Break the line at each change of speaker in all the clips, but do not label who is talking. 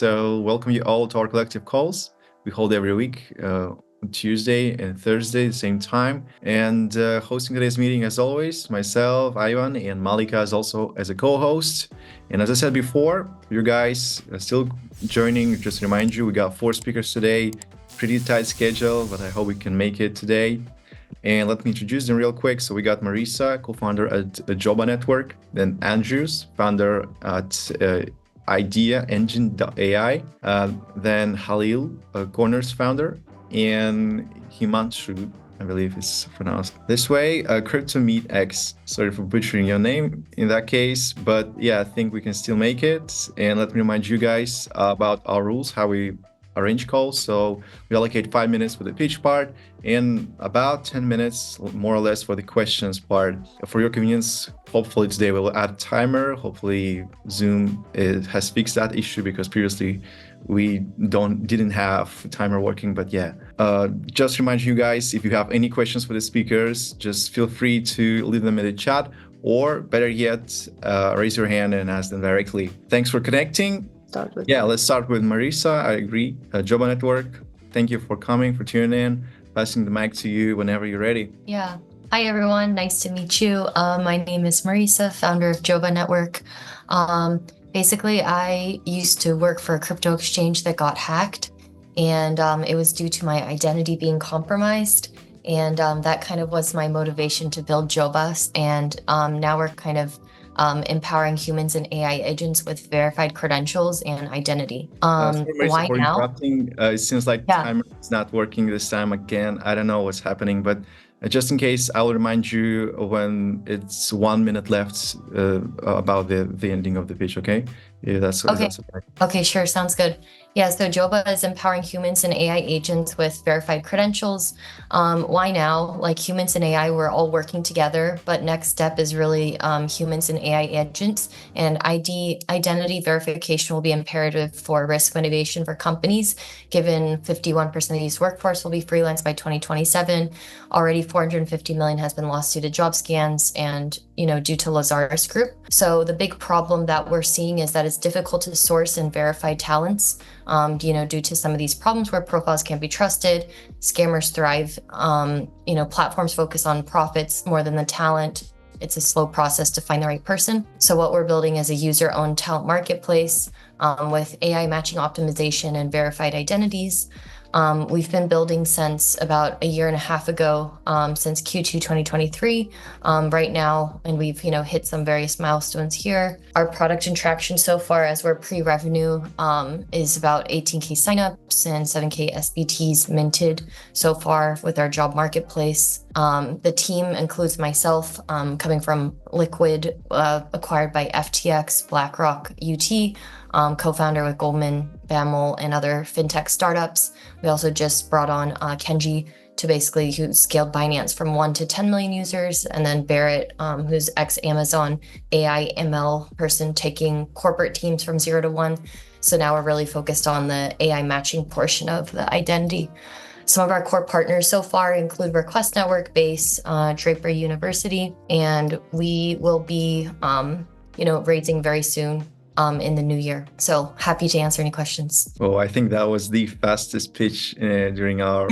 So welcome you all to our collective calls. We hold every week, on Tuesday and Thursday, the same time. And hosting today's meeting, as always, myself, Ivan, and Malika is also as a co-host. And as I said before, you guys are still joining. Just to remind you, we got 4 speakers today. Pretty tight schedule, but I hope we can make it today. And let me introduce them real quick. So we got Marisa, co-founder at Joba Network, then Andrews, founder at IdeaEngine.ai, then Halil, Kornerz founder, and Himanshu, I believe it's pronounced this way, CryptoMeetX. Sorry for butchering your name in that case, but yeah, I think we can still make it. And let me remind you guys about our rules, how we arrange calls. So we allocate 5 minutes for the pitch part and about 10 minutes more or less for the questions part. For your convenience, hopefully today we'll add a timer. Hopefully Zoom has fixed that issue, because previously we didn't have timer working. But yeah, just remind you guys, if you have any questions for the speakers, just feel free to leave them in the chat, or better yet, raise your hand and ask them directly. Thanks for connecting. Let's start with Marisa. I agree. Joba Network, thank you for coming, for tuning in. Passing the mic to you whenever you're ready.
Yeah. Hi, everyone. Nice to meet you. My name is Marisa, founder of Joba Network. Basically, I used to work for a crypto exchange that got hacked, and it was due to my identity being compromised. And that kind of was my motivation to build Joba. And now we're kind of empowering humans and AI agents with verified credentials and identity. Why now?
Interrupting. It seems like timer is not working this time again. I don't know what's happening, but just in case, I'll remind you when it's 1 minute left about the ending of the pitch, okay? Yeah, that's okay.
Okay, sure. Sounds good. Yeah, so Joba is empowering humans and AI agents with verified credentials. Why now? Like, humans and AI, we're all working together, but next step is really humans and AI agents, and identity verification will be imperative for risk mitigation for companies, given 51% of these workforce will be freelance by 2027. Already 450 million has been lost due to job scans and, due to Lazarus Group. So the big problem that we're seeing is that it's difficult to source and verify talents, due to some of these problems where profiles can't be trusted, scammers thrive, platforms focus on profits more than the talent. It's a slow process to find the right person. So what we're building is a user-owned talent marketplace with AI matching optimization and verified identities. We've been building since about 1.5 years ago, since Q2 2023 right now, and we've hit some various milestones here. Our product and traction so far, as we're pre-revenue, is about 18K signups and 7K SBTs minted so far with our job marketplace. The team includes myself, coming from Liquid, acquired by FTX, BlackRock, UT, co-founder with Goldman, BAML, and other fintech startups. We also just brought on Kenji who scaled Binance from 1 to 10 million users, and then Barrett, who's ex-Amazon AI ML person, taking corporate teams from 0 to 1. So now we're really focused on the AI matching portion of the identity. Some of our core partners so far include Request Network, Base, Draper University, and we will be, raising very soon in the new year. So happy to answer any questions.
Oh, I think that was the fastest pitch during our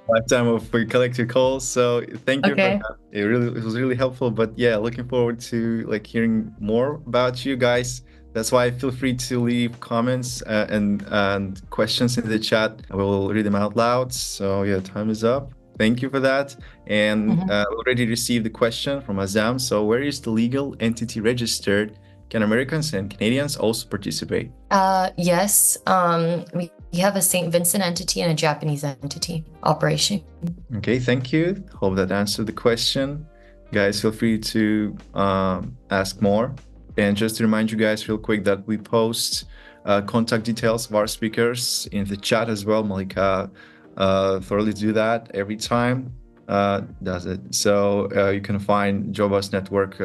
lifetime of collective calls. So thank you for that. It was really helpful. But yeah, looking forward to hearing more about you guys. That's why feel free to leave comments and questions in the chat. I will read them out loud. So yeah, time is up. Thank you for that. And we already received the question from Azam. So where is the legal entity registered? Can Americans and Canadians also participate?
Yes. We have a St. Vincent entity and a Japanese entity operation.
Okay, thank you. Hope that answered the question. Guys, feel free to ask more. And just to remind you guys real quick that we post contact details of our speakers in the chat as well. Malika thoroughly do that every time, does it. So you can find Joba's network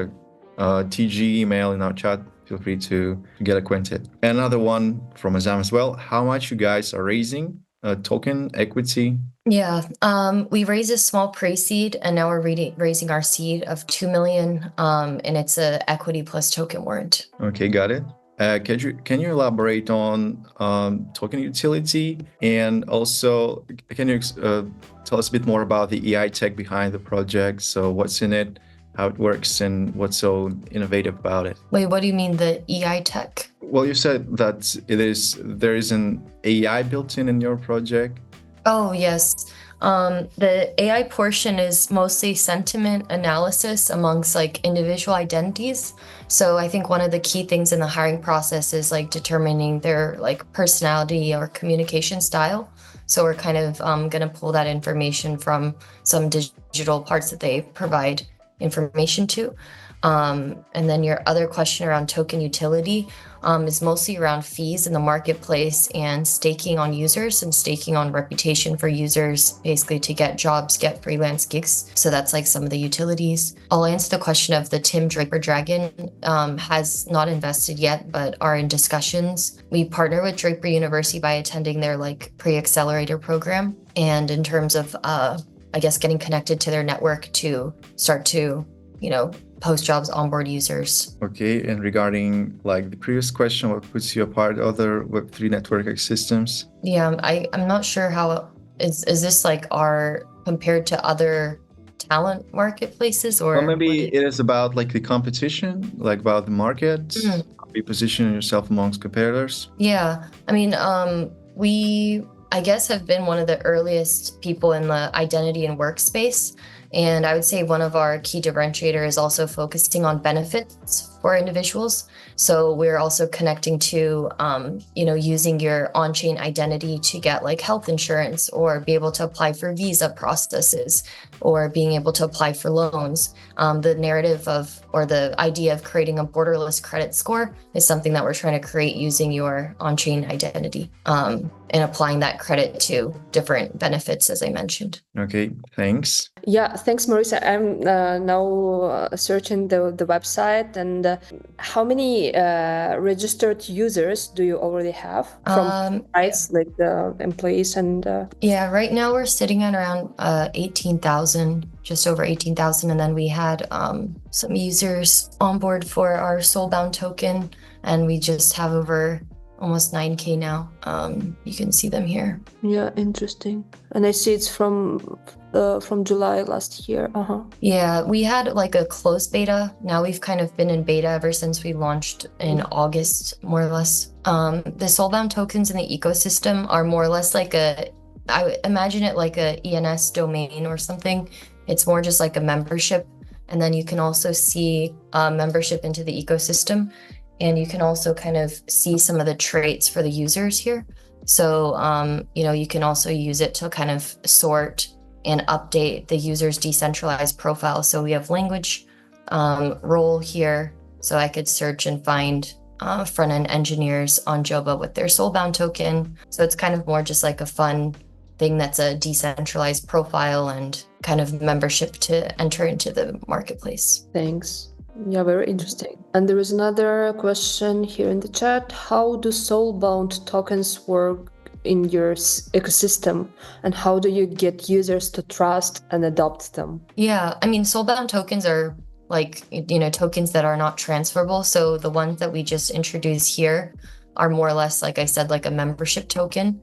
TG email in our chat. Feel free to get acquainted. Another one from Azam as well. How much you guys are raising token equity?
Yeah, we raised a small pre-seed, and now we're raising our seed of 2 million, and it's a equity plus token warrant.
Okay, got it. Can you elaborate on token utility, and also can you tell us a bit more about the AI tech behind the project? So what's in it, how it works, and what's so innovative about it?
Wait, what do you mean the EI tech?
Well, you said that there is an AI built in your project.
Oh, yes. The AI portion is mostly sentiment analysis amongst like individual identities. So I think one of the key things in the hiring process is like determining their like personality or communication style. So we're kind of going to pull that information from some digital parts that they provide information to. And then your other question around token utility is mostly around fees in the marketplace and staking on users and staking on reputation for users, basically to get jobs, get freelance gigs. So that's like some of the utilities. I'll answer the question of the Tim Draper Dragon has not invested yet, but are in discussions. We partner with Draper University by attending their like pre-accelerator program. And in terms of, I guess, getting connected to their network to start to, post jobs, onboard users.
Okay, and regarding like the previous question, what puts you apart other Web3 network systems?
Yeah, I'm not sure how is this like our compared to other talent marketplaces, or
Well, maybe it is about like the competition, like about the market, how you position yourself amongst competitors.
Yeah, I mean, we, I guess, have been one of the earliest people in the identity and workspace. And I would say one of our key differentiator is also focusing on benefits for individuals. So we're also connecting to, using your on-chain identity to get like health insurance or be able to apply for visa processes or being able to apply for loans. The narrative of, or the idea of creating a borderless credit score is something that we're trying to create using your on-chain identity and applying that credit to different benefits, as I mentioned.
Okay, thanks.
Yeah, thanks, Marisa. I'm now searching the website, and how many registered users do you already have from sites like the employees and?
Yeah, right now we're sitting at around 18,000, just over 18,000, and then we had some users on board for our Soulbound token, and we just have over almost 9K now. You can see them here.
Yeah, interesting. And I see it's from July last year.
Yeah, we had like a closed beta. Now we've kind of been in beta ever since we launched in August, more or less. The Soulbound tokens in the ecosystem are more or less like I would imagine it like a ENS domain or something. It's more just like a membership. And then you can also see membership into the ecosystem. And you can also kind of see some of the traits for the users here. So, you can also use it to kind of sort and update the user's decentralized profile. So we have language role here. So I could search and find front-end engineers on Joba with their Soulbound token. So it's kind of more just like a fun thing that's a decentralized profile and kind of membership to enter into the marketplace.
Thanks. Yeah, very interesting. And there is another question here in the chat. How do Soulbound tokens work in your ecosystem, and how do you get users to trust and adopt them?
Yeah, I mean, Soulbound tokens are like, tokens that are not transferable. So the ones that we just introduced here are more or less, like I said, like a membership token.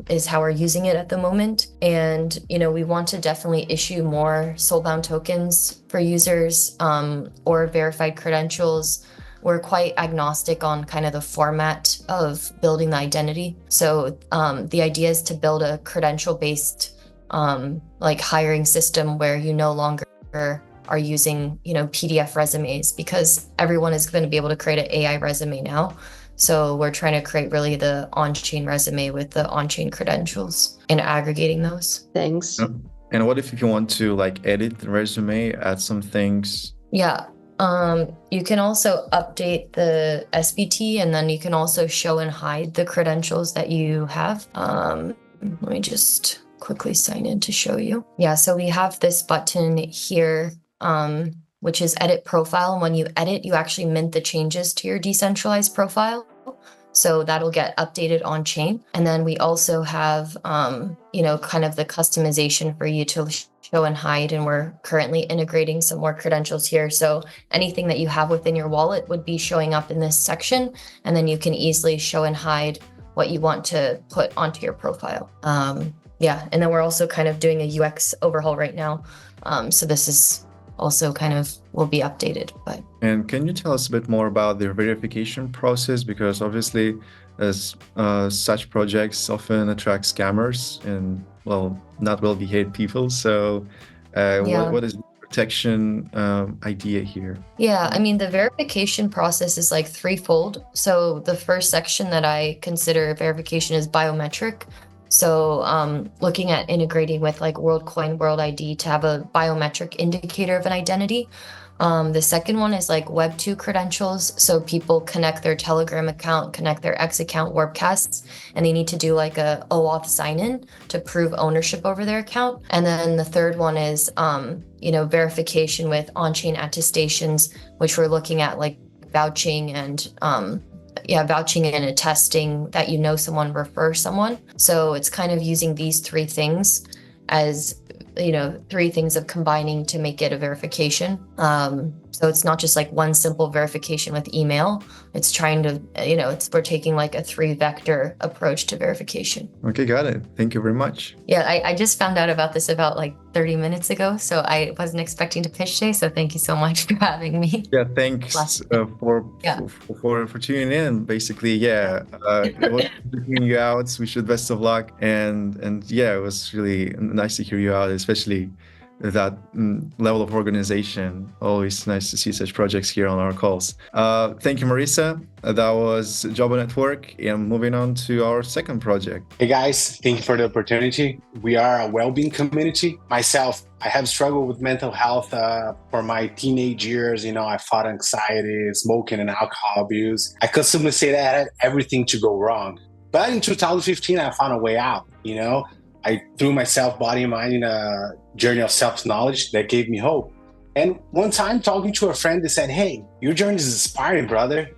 Is how we're using it at the moment. And, we want to definitely issue more Soulbound tokens for users or verified credentials. We're quite agnostic on kind of the format of building the identity. So the idea is to build a credential-based like hiring system where you no longer are using, PDF resumes, because everyone is going to be able to create an AI resume now. So we're trying to create really the on-chain resume with the on-chain credentials and aggregating those.
Thanks.
And what if you want to like edit the resume, add some things?
Yeah. You can also update the SBT, and then you can also show and hide the credentials that you have. Let me just quickly sign in to show you. Yeah, so we have this button here, which is edit profile. And when you edit, you actually mint the changes to your decentralized profile. So that'll get updated on chain. And then we also have, kind of the customization for you to show and hide. And we're currently integrating some more credentials here. So anything that you have within your wallet would be showing up in this section. And then you can easily show and hide what you want to put onto your profile. And then we're also kind of doing a UX overhaul right now. So this is also kind of will be updated.
And can you tell us a bit more about the verification process? Because obviously, as such projects often attract scammers and, well, not well-behaved people. So what is the protection idea here?
Yeah, I mean, the verification process is like threefold. So the first section that I consider verification is biometric. So looking at integrating with like WorldCoin, World ID to have a biometric indicator of an identity. The second one is like Web 2 credentials. So people connect their Telegram account, connect their X account, Warpcasts, and they need to do like a OAuth sign-in to prove ownership over their account. And then the third one is, verification with on-chain attestations, which we're looking at like vouching and attesting that someone refers someone. So it's kind of using these three things as three things of combining to make it a verification. So it's not just like one simple verification with email. It's trying to, we're taking like a 3-vector approach to verification.
Okay, got it. Thank you very much.
Yeah, I just found out about this about like 30 minutes ago. So I wasn't expecting to pitch today. So thank you so much for having me.
Yeah, thanks for tuning in. Basically, it was checking you out. Wish you the best of luck. And yeah, it was really nice to hear you out, especially that level of organization. Always nice to see such projects here on our calls. Thank you, Marisa. That was Joba Network. And moving on to our second project.
Hey guys, thank you for the opportunity. We are a well-being community. Myself, I have struggled with mental health for my teenage years. I fought anxiety, smoking, and alcohol abuse. I could simply say that I had everything to go wrong. But in 2015, I found a way out. I threw myself, body and mind, in a journey of self-knowledge that gave me hope. And one time talking to a friend, they said, hey, your journey is inspiring, brother,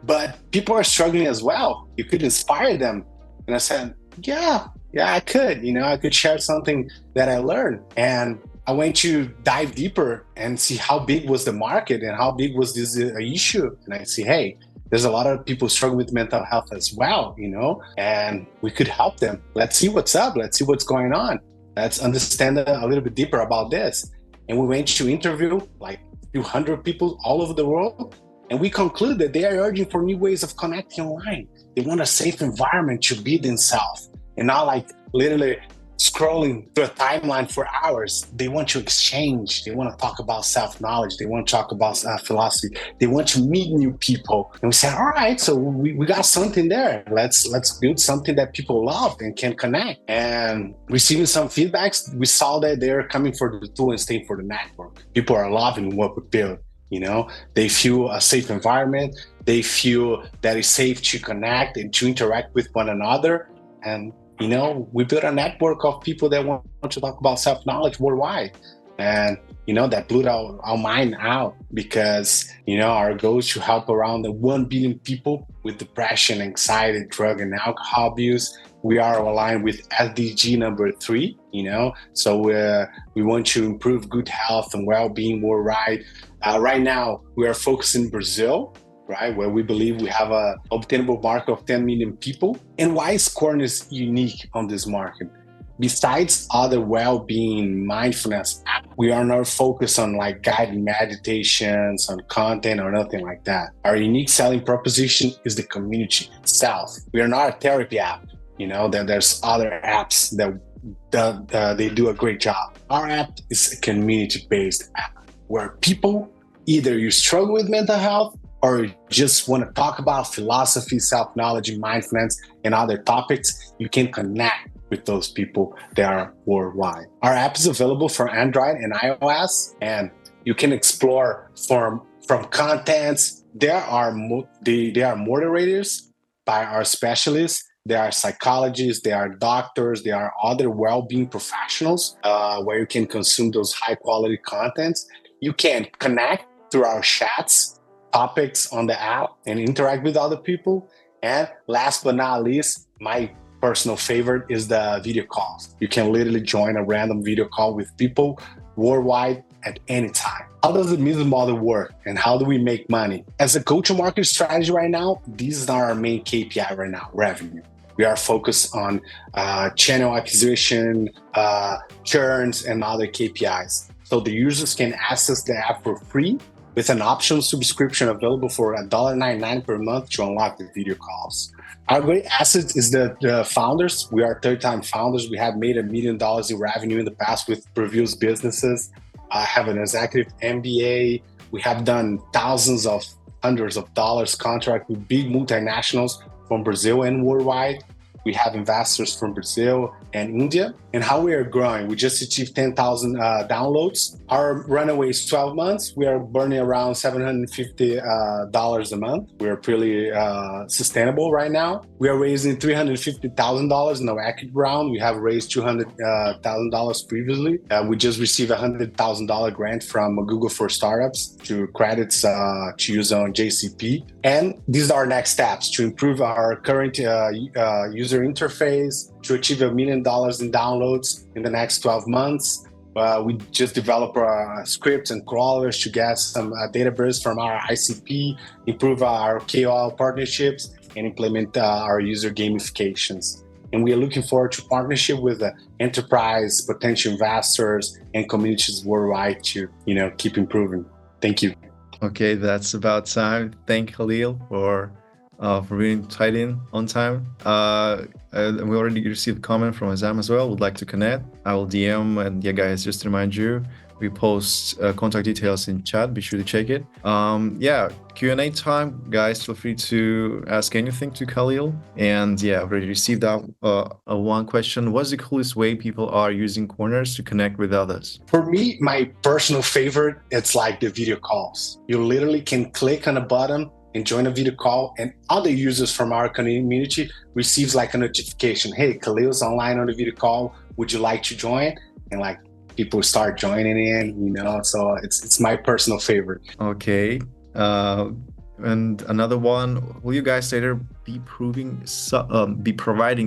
but people are struggling as well. You could inspire them. And I said, yeah, I could, I could share something that I learned. And I went to dive deeper and see how big was the market and how big was this issue. And I see, hey, there's a lot of people struggling with mental health as well, and we could help them. Let's see what's up. Let's see what's going on. Let's understand a little bit deeper about this. And we went to interview like a few hundred people all over the world. And we concluded that they are urging for new ways of connecting online. They want a safe environment to be themselves and not like literally scrolling through a timeline for hours. They want to exchange. They want to talk about self-knowledge. They want to talk about philosophy. They want to meet new people. And we said, all right, so we got something there. Let's build something that people love and can connect. And receiving some feedbacks, we saw that they're coming for the tool and staying for the network. People are loving what we build. They feel a safe environment. They feel that it's safe to connect and to interact with one another. And we built a network of people that want to talk about self-knowledge worldwide. And, that blew our mind out because, our goal is to help around 1 billion people with depression, anxiety, drug and alcohol abuse. We are aligned with SDG number 3, so we want to improve good health and well-being worldwide. Right now, we are focusing in Brazil, right, where we believe we have an obtainable market of 10 million people. And why is Kornerz unique on this market? Besides other well-being mindfulness apps, we are not focused on like guided meditations, on content or nothing like that. Our unique selling proposition is the community itself. We are not a therapy app. There's other apps that they do a great job. Our app is a community-based app where people, either you struggle with mental health or just want to talk about philosophy, self-knowledge, and mindfulness, and other topics, you can connect with those people that are worldwide. Our app is available for Android and iOS, and you can explore from contents. There are moderators by our specialists. There are psychologists, there are doctors, there are other well-being professionals where you can consume those high-quality contents. You can connect through our chats, topics on the app, and interact with other people. And last but not least, my personal favorite is the video calls. You can literally join a random video call with people worldwide at any time. How does the business model work and how do we make money? As a go-to-market strategy right now, these are our main KPI right now, revenue. We are focused on channel acquisition, churns, and other KPIs. So the users can access the app for free with an optional subscription available for $1.99 per month to unlock the video calls. Our great asset is the founders. We are third-time founders. We have made $1 million in revenue in the past with previous businesses. I have an executive MBA. We have done hundreds of dollars contract with big multinationals from Brazil and worldwide. We have investors from Brazil and India. And how we are growing, we just achieved 10,000 downloads. Our runway is 12 months. We are burning around $750 a month. We're pretty sustainable right now. We are raising $350,000 in our equity round. We have raised $200,000 previously. We just received a $100,000 grant from Google for Startups to credits to use on JCP. And these are our next steps to improve our current user interface, to achieve $1 million in downloads in the next 12 months. We just developed scripts and crawlers to get some data bursts from our ICP, improve our KOL partnerships, and implement our user gamifications. And we are looking forward to partnership with enterprise, potential investors, and communities worldwide to keep improving. Thank you.
Okay, that's about time. Thank Khalil for being tied in on time. And we already received a comment from Azam as well. Would like to connect. I will DM, and yeah, guys, just to remind you, we post contact details in chat. Be sure to check it. Yeah, Q&A time, guys. Feel free to ask anything to Khalil. And yeah, I've already received that one question. What's the coolest way people are using Kornerz to connect with others?
For me, my personal favorite, it's like the video calls. You literally can click on a button and join a video call, and other users from our community receives like a notification. Hey, Khalil's online on the video call. Would you like to join? And like people start joining in, so it's my personal favorite.
Okay. And another one, will you guys later be providing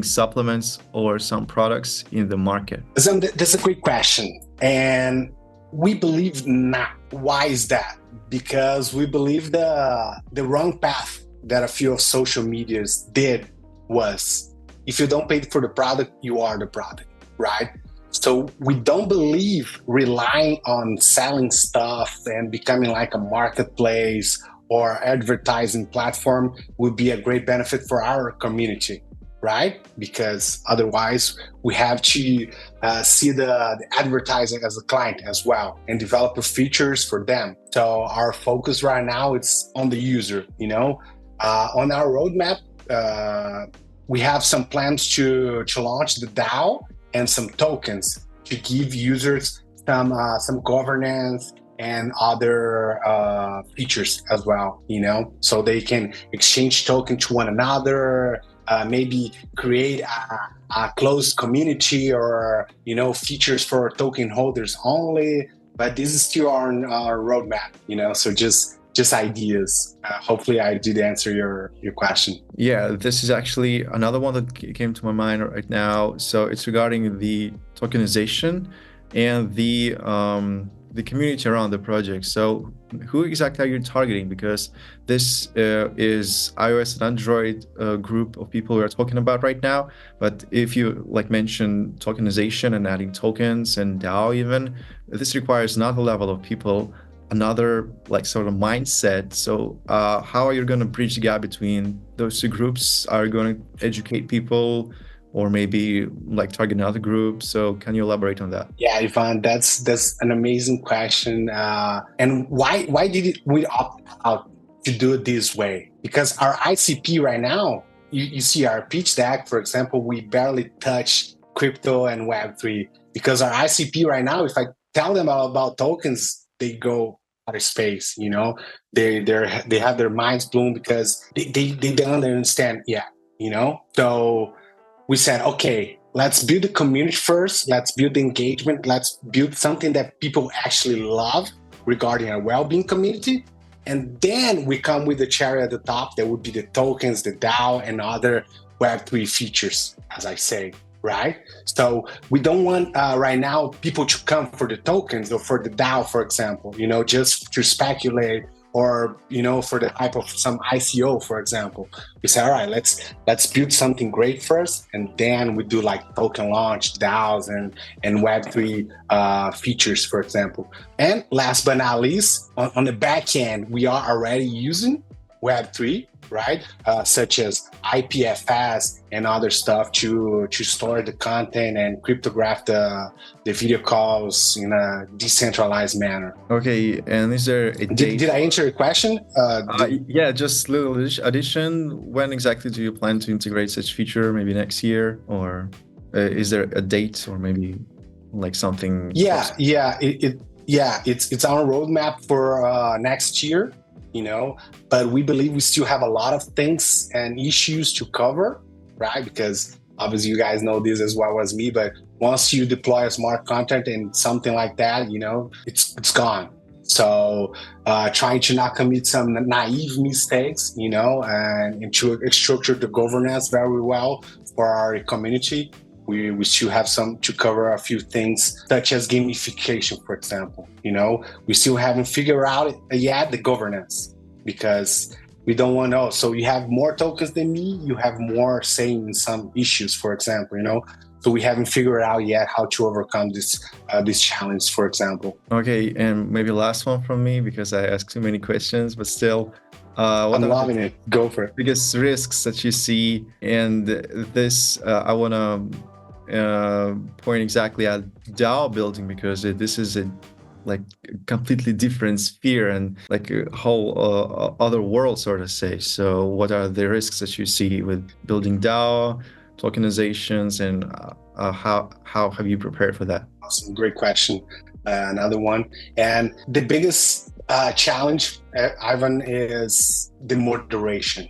supplements or some products in the market?
That's a great question. And we believe not. Why is that? Because we believe the wrong path that a few of social medias did was, if you don't pay for the product, you are the product, right? So we don't believe relying on selling stuff and becoming like a marketplace or advertising platform would be a great benefit for our community, right? Because otherwise we have to see the advertising as a client as well and develop features for them. So our focus right now is on the user, on our roadmap. We have some plans to launch the DAO and some tokens to give users some governance and other features as well, so they can exchange token to one another, maybe create a closed community or, features for token holders only. But this is still on our roadmap, so just ideas. Hopefully I did answer your question.
Yeah, this is actually another one that came to my mind right now. So it's regarding the tokenization and the community around the project. So who exactly are you targeting? Because this is iOS and Android group of people we are talking about right now. But if you mention tokenization and adding tokens and DAO even, this requires another level of people, another sort of mindset. So how are you going to bridge the gap between those two groups? Are you going to educate people or maybe target another group? So can you elaborate on that?
Yeah, Ivan, that's an amazing question. And why did we opt out to do it this way? Because our ICP right now, you see our pitch deck, for example, we barely touch crypto and Web3, because our ICP right now, if I tell them about tokens, they go out of space, they have their minds blown because they don't understand yet, So we said, okay, let's build the community first. Let's build the engagement. Let's build something that people actually love regarding our well-being community. And then we come with the cherry at the top. That would be the tokens, the DAO, and other Web3 features, as I say, right? So we don't want right now people to come for the tokens or for the DAO, for example, just to speculate, or for the type of some ICO, for example. We say, all right, let's build something great first, and then we do like token launch, DAOs, and Web3 features, for example. And last but not least, on the back end, we are already using Web3, right? Such as IPFS and other stuff to store the content and cryptograph the video calls in a decentralized manner.
Okay, and is there a date?
Did I answer your question?
Yeah, just little addition. When exactly do you plan to integrate such feature? Maybe next year, or is there a date, or maybe like something?
Yeah, it's on a roadmap for next year. But we believe we still have a lot of things and issues to cover, right? Because obviously you guys know this as well as me, but once you deploy a smart contract and something like that, it's gone. So trying to not commit some naive mistakes, and to structure the governance very well for our community. We still have some to cover, a few things such as gamification, for example. We still haven't figured out yet the governance, because we don't want to. So you have more tokens than me, you have more say in some issues, for example. So we haven't figured out yet how to overcome this challenge, for example.
Okay, and maybe last one from me, because I asked too many questions, but still.
I'm loving it. Go for it.
Biggest risks that you see, and this I want to point exactly at DAO building, because this is a completely different sphere and like a whole other world, sort of say. So what are the risks that you see with building DAO, tokenizations, and how have you prepared for that?
Awesome, great question. Another one, and the biggest challenge, Ivan, is the moderation.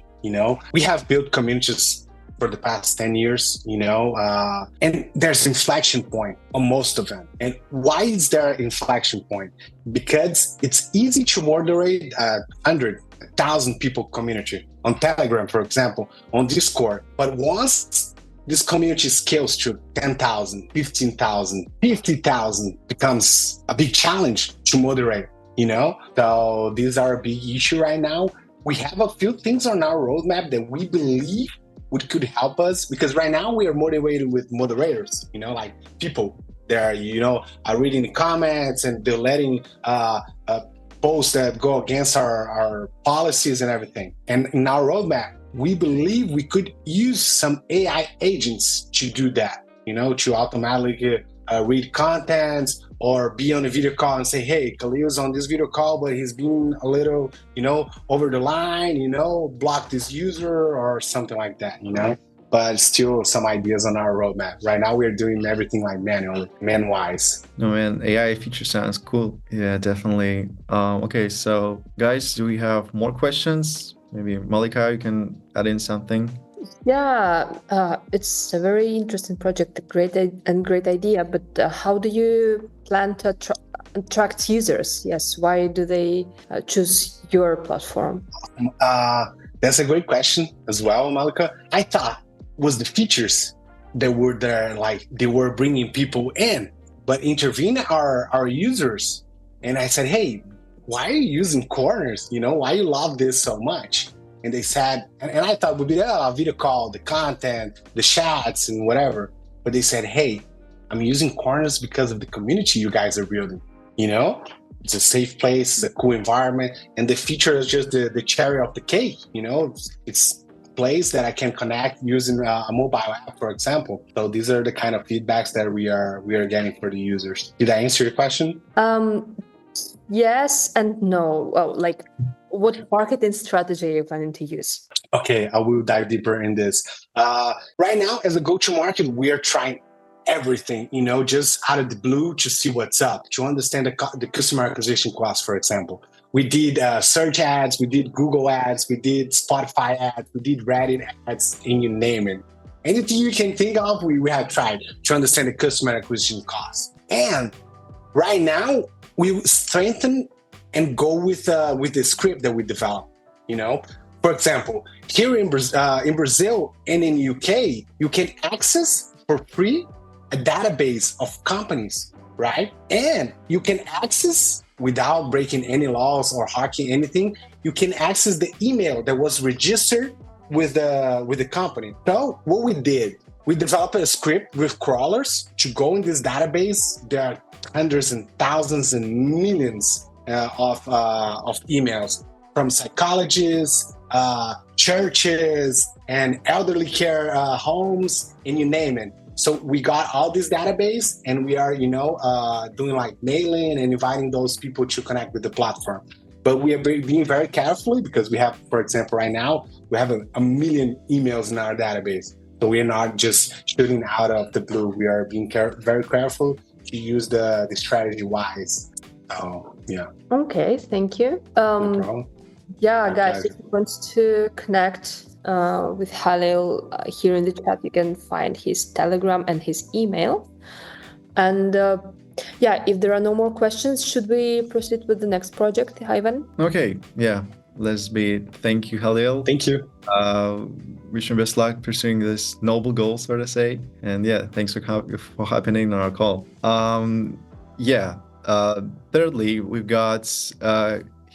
We have built communities for the past 10 years, and there's inflection point on most of them. And why is there an inflection point? Because it's easy to moderate 100, 1,000 people community on Telegram, for example, on Discord. But once this community scales to 10,000, 15,000, 50,000, becomes a big challenge to moderate, So these are a big issue right now. We have a few things on our roadmap that we believe could help us, because right now we are motivated with moderators, like people there, are reading the comments and they're letting posts that go against our policies and everything. And in our roadmap, we believe we could use some AI agents to do that, to automatically read contents, or be on a video call and say, hey, Khalil's on this video call, but he's being a little, over the line, block this user or something like that, But still some ideas on our roadmap. Right now we're doing everything like manually, man-wise.
No, man, AI feature sounds cool. Yeah, definitely. Okay, so guys, do we have more questions? Maybe Malika, you can add in something.
Yeah, it's a very interesting project, a great idea. But how do you plan to attract users? Yes, why do they choose your platform?
That's a great question as well, Malika. I thought was the features that were there, like they were bringing people in, but intervene our users. And I said, hey, why are you using Kornerz? Why you love this so much? And they said, and I thought it would be a video call, the content, the chats and whatever. But they said, hey, I'm using Kornerz because of the community you guys are building. It's a safe place, it's a cool environment. And the feature is just the cherry of the cake. It's a place that I can connect using a mobile app, for example. So these are the kind of feedbacks that we are getting for the users. Did I answer your question?
Yes and no. Well, what marketing strategy are you planning to use?
Okay, I will dive deeper in this. Right now, as a go-to-market, we are trying everything, just out of the blue to see what's up, to understand the customer acquisition cost, for example. We did search ads, we did Google ads, we did Spotify ads, we did Reddit ads, and you name it. Anything you can think of, we have tried to understand the customer acquisition cost. And right now, we strengthen and go with the script that we develop. For example, here in Brazil and in UK, you can access for free a database of companies, right? And you can access without breaking any laws or hacking anything. You can access the email that was registered with the company. So what we did, we developed a script with crawlers to go in this database. There are hundreds and thousands and millions of emails from psychologists, churches, and elderly care homes, and you name it. So we got all this database, and we are, doing like mailing and inviting those people to connect with the platform. But we are being very carefully because we have, for example, right now, we have a million emails in our database. So we are not just shooting out of the blue. We are being very careful to use the strategy wise. So, yeah.
Okay, thank you.
No problem.
Yeah,
My
guys,
pleasure.
if you want to connect with Halil, here in the chat, you can find his Telegram and his email. And if there are no more questions, should we proceed with the next project, Ivan?
Okay, yeah. Thank you, Halil.
Thank you.
Wish you best luck pursuing this noble goal, so to say. And yeah, thanks for happening on our call. Thirdly, we've got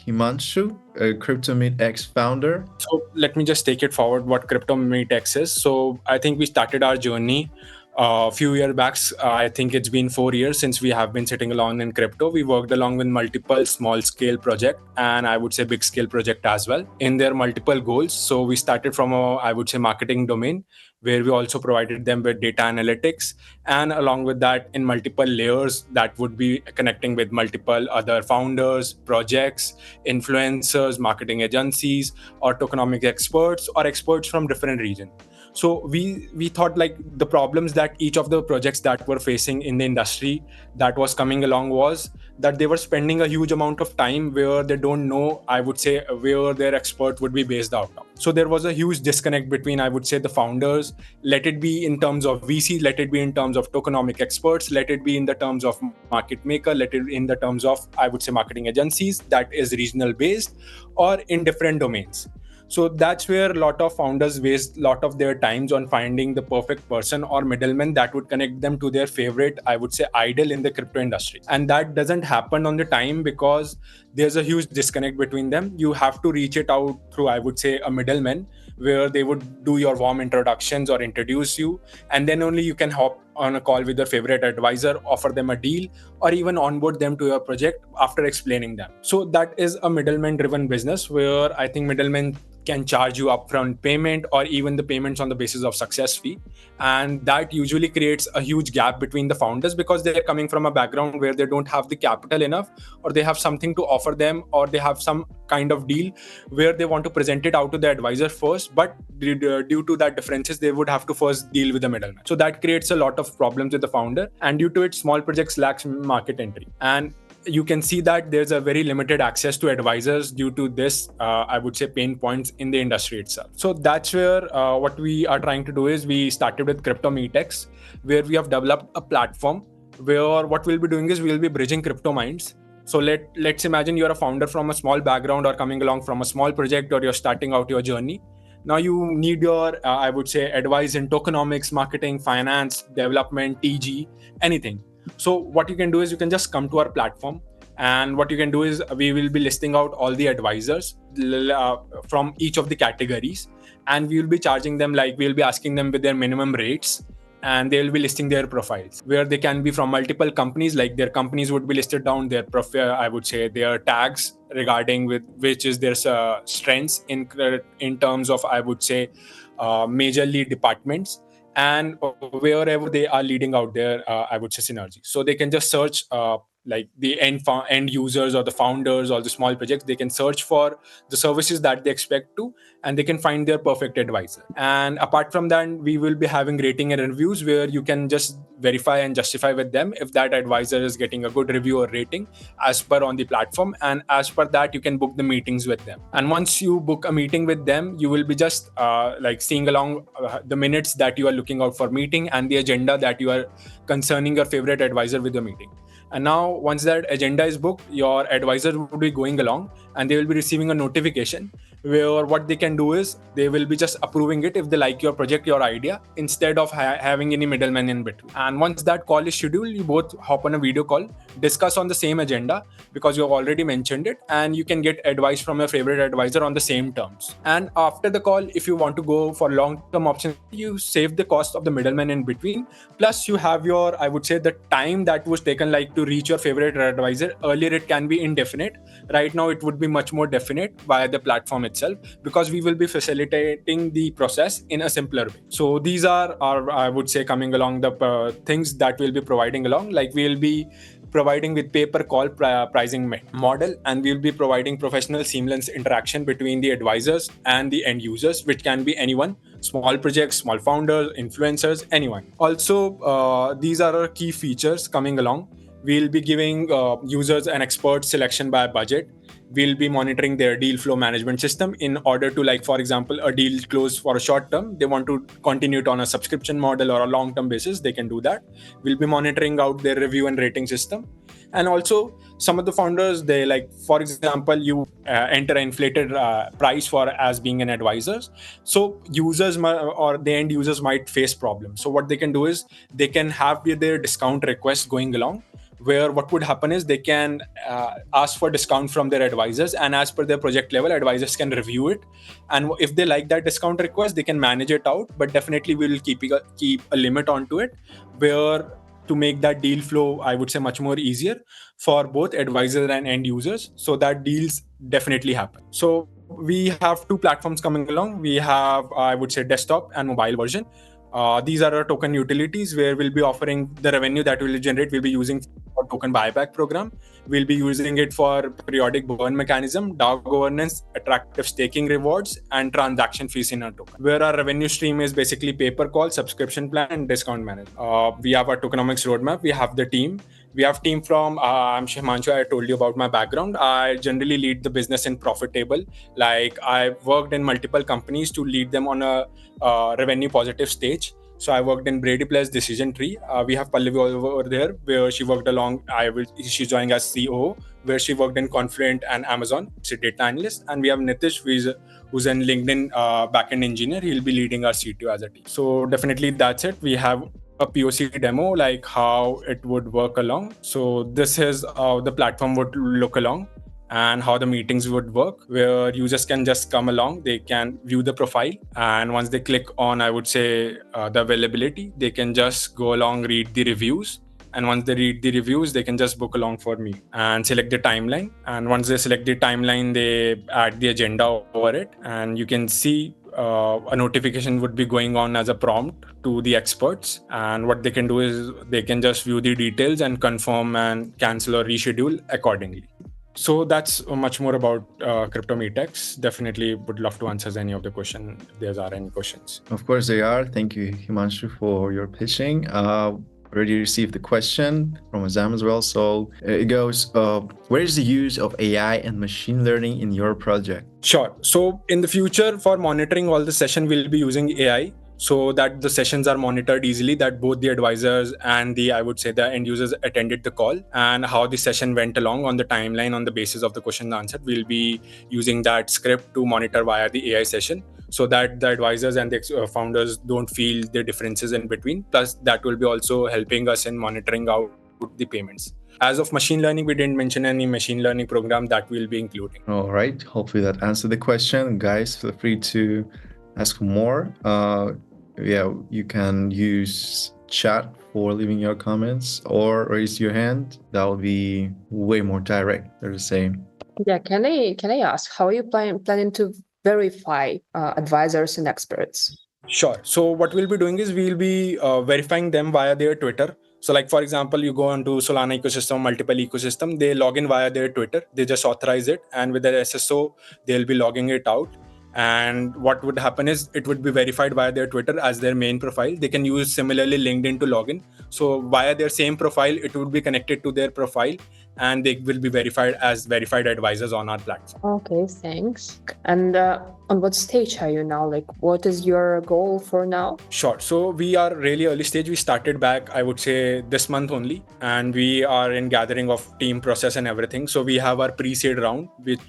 Himanshu, a CryptoMeetX founder.
So let me just take it forward what CryptoMeetX is. So I think we started our journey a few years back. I think it's been 4 years since we have been sitting along in crypto. We worked along with multiple small scale project and I would say big scale project as well in their multiple goals. So we started from I would say marketing domain, where we also provided them with data analytics, and along with that in multiple layers that would be connecting with multiple other founders, projects, influencers, marketing agencies, or tokenomics experts or experts from different regions. So we thought like the problems that each of the projects that were facing in the industry that was coming along was that they were spending a huge amount of time where they don't know, I would say, where their expert would be based out of. So there was a huge disconnect between, I would say, the founders, let it be in terms of VC, let it be in terms of tokenomic experts, let it be in the terms of market maker, let it be in the terms of, I would say, marketing agencies that is regional based or in different domains. So that's where a lot of founders waste a lot of their times on finding the perfect person or middleman that would connect them to their favorite, I would say, idol in the crypto industry. And that doesn't happen on the time because there's a huge disconnect between them. You have to reach it out through, I would say, a middleman where they would do your warm introductions or introduce you. And then only you can hop on a call with your favorite advisor, offer them a deal, or even onboard them to your project after explaining them. So that is a middleman driven business where I think middlemen can charge you upfront payment or even the payments on the basis of success fee. And that usually creates a huge gap between the founders because they're coming from a background where they don't have the capital enough, or they have something to offer them, or they have some kind of deal where they want to present it out to the advisor first. But due to that differences, they would have to first deal with the middleman. So that creates a lot of problems with the founder. And due to it, small projects lacks market entry. And you can see that there's a very limited access to advisors due to this, I would say, pain points in the industry itself. So that's where what we are trying to do is we started with CryptoMeetX, where we have developed a platform where what we'll be doing is we'll be bridging crypto minds. So let's imagine you're a founder from a small background or coming along from a small project, or you're starting out your journey. Now you need your, I would say, advice in tokenomics, marketing, finance, development, TG, anything. So what you can do is you can just come to our platform, and what you can do is we will be listing out all the advisors from each of the categories, and we will be charging them, like we'll be asking them with their minimum rates, and they will be listing their profiles where they can be from multiple companies, like their companies would be listed down, their profile, I would say, their tags regarding with which is their strengths in terms of, I would say, majorly departments, and wherever they are leading out their, I would say, synergy. So they can just search like the end users or the founders or the small projects. They can search for the services that they expect to, and they can find their perfect advisor. And apart from that, we will be having rating and reviews where you can just verify and justify with them if that advisor is getting a good review or rating as per on the platform. And as per that, you can book the meetings with them. And once you book a meeting with them, you will be just like seeing along the minutes that you are looking out for meeting and the agenda that you are concerning your favorite advisor with the meeting. And now once that agenda is booked, your advisor will be going along and they will be receiving a notification where what they can do is they will be just approving it if they like your project, your idea, instead of having any middleman in between. And once that call is scheduled, you both hop on a video call, discuss on the same agenda because you have already mentioned it, and you can get advice from your favorite advisor on the same terms. And after the call, if you want to go for long-term options, you save the cost of the middleman in between. Plus you have your, I would say, the time that was taken like to reach your favorite advisor. Earlier it can be indefinite. Right now it would be much more definite via the platform itself, because we will be facilitating the process in a simpler way. So these are I would say, coming along the things that we'll be providing along. Like we'll be providing with pay-per-call pricing model, and we'll be providing professional seamless interaction between the advisors and the end users, which can be anyone, small projects, small founders, influencers, anyone. Also, these are our key features coming along. We'll be giving users an expert selection by budget. We'll be monitoring their deal flow management system in order to, like, for example, a deal closed for a short term, they want to continue it on a subscription model or a long-term basis, they can do that. We'll be monitoring out their review and rating system. And also some of the founders, they, like, for example, you enter an inflated price for as being an advisor. So users or the end users might face problems. So what they can do is they can have their discount request going along, where what would happen is they can ask for discount from their advisors, and as per their project level, advisors can review it, and if they like that discount request, they can manage it out. But definitely we will keep a limit onto it, where to make that deal flow, I would say, much more easier for both advisors and end users, so that deals definitely happen. So we have two platforms coming along. We have, I would say, desktop and mobile version. These are our token utilities, where we'll be offering the revenue that we'll generate. We'll be using for token buyback program. We'll be using it for periodic burn mechanism, DAO governance, attractive staking rewards, and transaction fees in our token. Where our revenue stream is basically pay-per-call, subscription plan, and discount management. We have our tokenomics roadmap. We have the team. We have team from, I'm Himanshu, I told you about my background. I generally lead the business in profitable. Like, I worked in multiple companies to lead them on a revenue positive stage. So I worked in Brady Place Decision Tree. We have Pallavi over there, where she worked along. She's joining as CEO, where she worked in Confluent and Amazon. She's a data analyst. And we have Nitish, who's an LinkedIn backend engineer. He'll be leading our CTO as a team. So definitely that's it. We have a POC demo, like how it would work along. So this is how the platform would look along, and how the meetings would work, where users can just come along, they can view the profile, and once they click on, I would say, the availability, they can just go along, read the reviews, and once they read the reviews, they can just book along for me and select the timeline. And once they select the timeline, they add the agenda over it, and you can see a notification would be going on as a prompt to the experts, and what they can do is they can just view the details and confirm and cancel or reschedule accordingly. So that's much more about CryptoMeetX. Definitely would love to answer any of the questions if there are any questions.
Of course they are. Thank you, Himanshu, for your pitching. Already received the question from Azam as well. So it goes, where is the use of AI and machine learning in your project?
Sure. So in the future, for monitoring all the session, we'll be using AI, so that the sessions are monitored easily, that both the advisors and the, I would say, the end users attended the call, and how the session went along on the timeline on the basis of the question answered. We'll be using that script to monitor via the AI session, so that the advisors and the founders don't feel the differences in between. Plus, that will be also helping us in monitoring out the payments. As of machine learning, we didn't mention any machine learning program that we'll be including.
All right. Hopefully that answered the question. Guys, feel free to ask more. You can use chat for leaving your comments, or raise your hand. That will be way more direct. They're the same.
Yeah, can I ask, how are you planning to verify advisors and experts?
Sure. So what we'll be doing is we'll be verifying them via their Twitter. So, like, for example, you go onto Solana ecosystem, multiple ecosystem, they log in via their Twitter, they just authorize it, and with their SSO, they'll be logging it out. And what would happen is it would be verified via their Twitter as their main profile. They can use similarly LinkedIn to login. So via their same profile, it would be connected to their profile, and they will be verified as verified advisors on our platform.
Okay, thanks. And on what stage are you now? Like, what is your goal for now?
Sure. So we are really early stage. We started back, I would say, this month only, and we are in gathering of team process and everything. So we have our pre-seed round,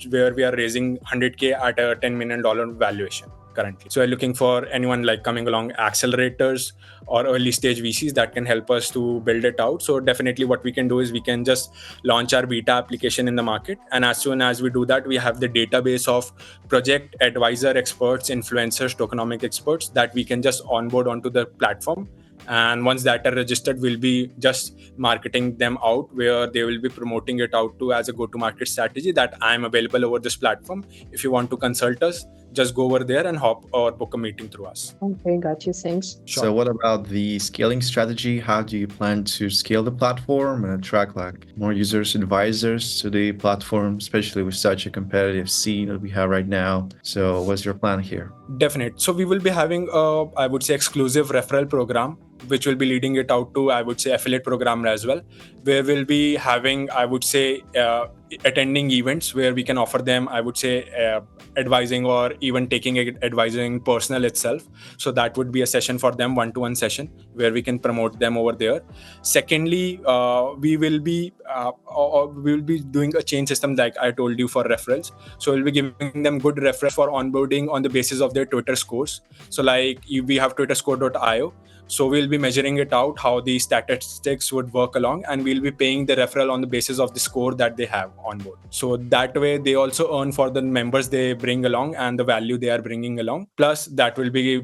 where we are raising 100K at a $10 million valuation currently. So we're looking for anyone like coming along, accelerators or early stage VCs that can help us to build it out. So definitely what we can do is we can just launch our beta application in the market. And as soon as we do that, we have the database of project advisor experts, influencers, tokenomic experts that we can just onboard onto the platform. And once that are registered, we'll be just marketing them out, where they will be promoting it out to as a go-to-market strategy that I'm available over this platform. If you want to consult us, just go over there and hop or book a meeting through us.
Okay, got you. Thanks.
Sure.
So what about the scaling strategy? How do you plan to scale the platform and attract like more users, advisors to the platform, especially with such a competitive scene that we have right now? So what's your plan here?
Definite. So we will be having a, I would say, exclusive referral program, which will be leading it out to, I would say, affiliate program as well, where we'll be having, I would say, attending events where we can offer them, I would say, advising or even taking advising personal itself. So that would be a session for them, one-to-one session, where we can promote them over there. Secondly, we will be doing a chain system like I told you for referrals. So we'll be giving them good referrals for onboarding on the basis of their Twitter scores. So like we have twitterscore.io. So we'll be measuring it out, how the statistics would work along, and we'll be paying the referral on the basis of the score that they have on board. So that way they also earn for the members they bring along and the value they are bringing along. Plus that will be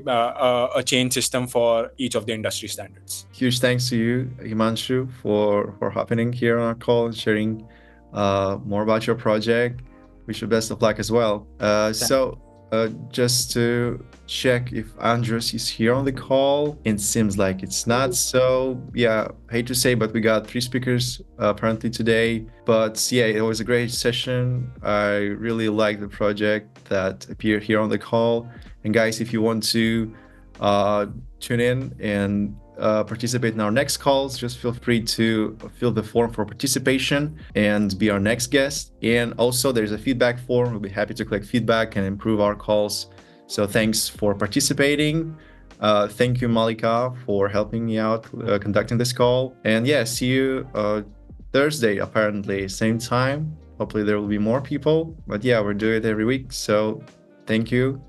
a chain system for each of the industry standards.
Huge thanks to you, Himanshu, for happening here on our call and sharing more about your project. Wish you best of luck as well. Just to check if Andres is here on the call. It seems like it's not. So yeah, hate to say, but we got 3 speakers apparently today. But yeah, it was a great session. I really like the project that appeared here on the call. And guys, if you want to tune in and participate in our next calls, just feel free to fill the form for participation and be our next guest. And also there's a feedback form. We'll be happy to collect feedback and improve our calls. So thanks for participating. Thank you, Malika, for helping me out conducting this call. And yeah, see you Thursday, apparently, same time. Hopefully there will be more people. But yeah, we're doing it every week. So thank you.